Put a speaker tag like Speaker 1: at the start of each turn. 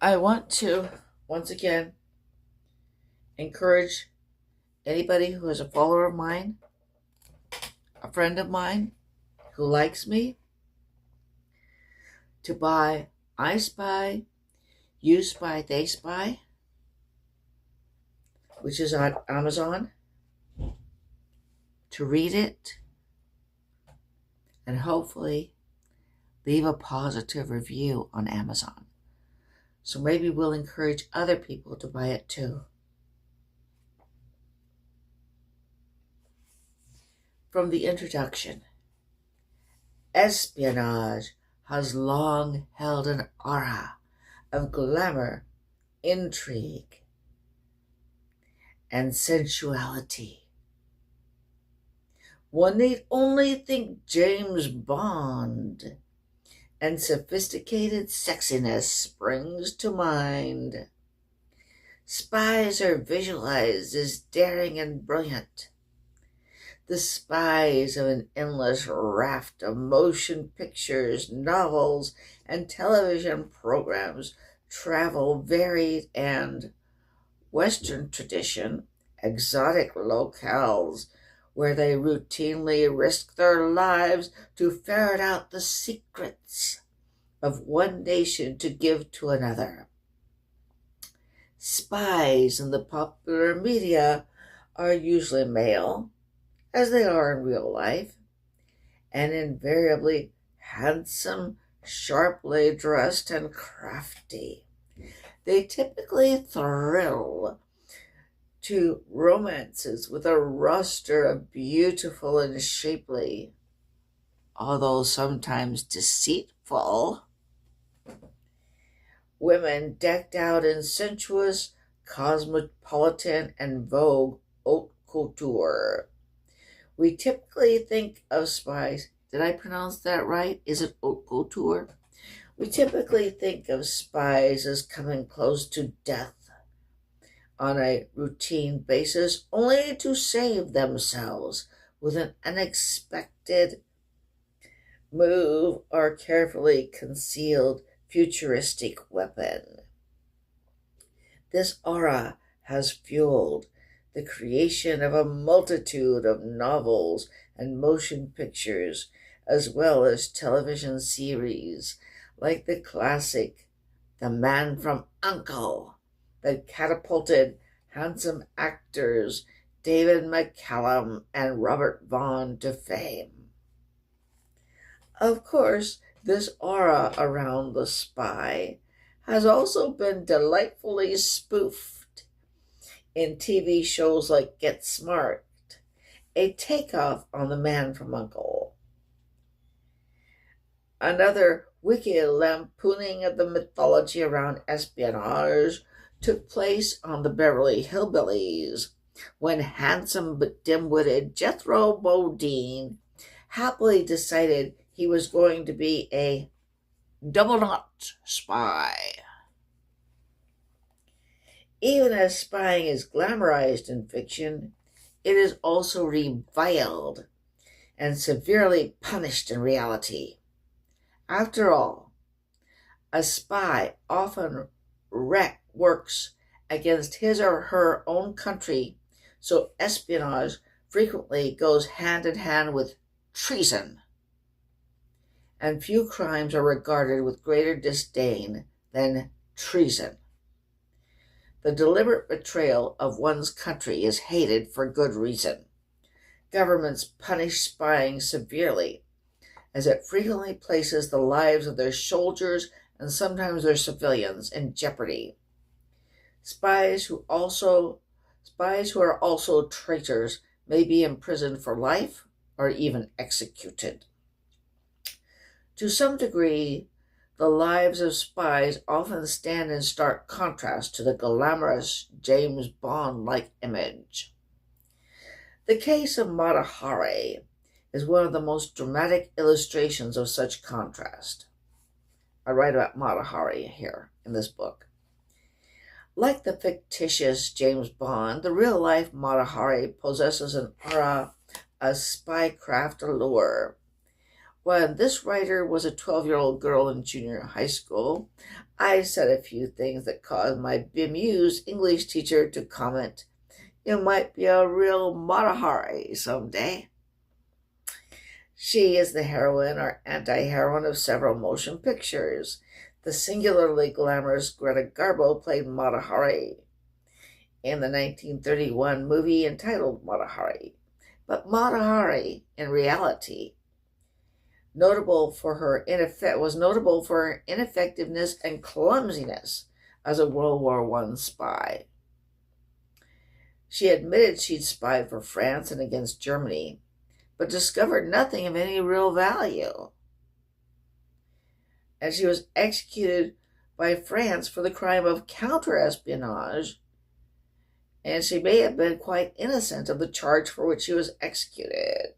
Speaker 1: I want to, once again, encourage anybody who is a follower of mine, a friend of mine, who likes me, to buy I Spy, You Spy, They Spy, which is on Amazon, to read it, and hopefully leave a positive review on Amazon. So maybe we'll encourage other people to buy it too. From the introduction, espionage has long held an aura of glamour, intrigue, and sensuality. One need only think James Bond, and sophisticated sexiness springs to mind. Spies are visualized as daring and brilliant. The spies of an endless raft of motion pictures, novels, and television programs travel varied and Western tradition, exotic locales where they routinely risk their lives to ferret out the secrets of one nation to give to another. Spies in the popular media are usually male, as they are in real life, and invariably handsome, sharply dressed, and crafty. They typically thrill to romances with a roster of beautiful and shapely, although sometimes deceitful, women decked out in sensuous, cosmopolitan, and vogue haute couture. We typically think of spies. Did I pronounce that right? Is it haute couture? We typically think of spies as coming close to death on a routine basis, only to save themselves with an unexpected move or carefully concealed futuristic weapon. This aura has fueled the creation of a multitude of novels and motion pictures, as well as television series like the classic The Man from U.N.C.L.E., that catapulted handsome actors David McCallum and Robert Vaughn to fame. Of course, this aura around the spy has also been delightfully spoofed in TV shows like Get Smart, a takeoff on The Man from U.N.C.L.E. Another wicked lampooning of the mythology around espionage took place on the Beverly Hillbillies, when handsome but dim-witted Jethro Bodine happily decided he was going to be a double-knot spy. Even as spying is glamorized in fiction, it is also reviled and severely punished in reality. After all, a spy often works against his or her own country, so espionage frequently goes hand in hand with treason, and few crimes are regarded with greater disdain than treason. The deliberate betrayal of one's country is hated for good reason. Governments punish spying severely, as it frequently places the lives of their soldiers and sometimes their civilians in jeopardy. Spies who are also traitors may be imprisoned for life or even executed. To some degree, the lives of spies often stand in stark contrast to the glamorous James Bond-like image. The case of Mata Hari is one of the most dramatic illustrations of such contrast. I write about Mata Hari here in this book. Like the fictitious James Bond, the real-life Mata Hari possesses an aura of spycraft allure, When this writer was a 12-year-old girl in junior high school, I said a few things that caused my bemused English teacher to comment, "You might be a real Matahari someday." She is the heroine or anti-heroine of several motion pictures. The singularly glamorous Greta Garbo played Matahari in the 1931 movie entitled Matahari. But Matahari, in reality, was notable for her ineffectiveness and clumsiness as a World War I spy. She admitted she'd spied for France and against Germany, but discovered nothing of any real value. And she was executed by France for the crime of counterespionage, and she may have been quite innocent of the charge for which she was executed.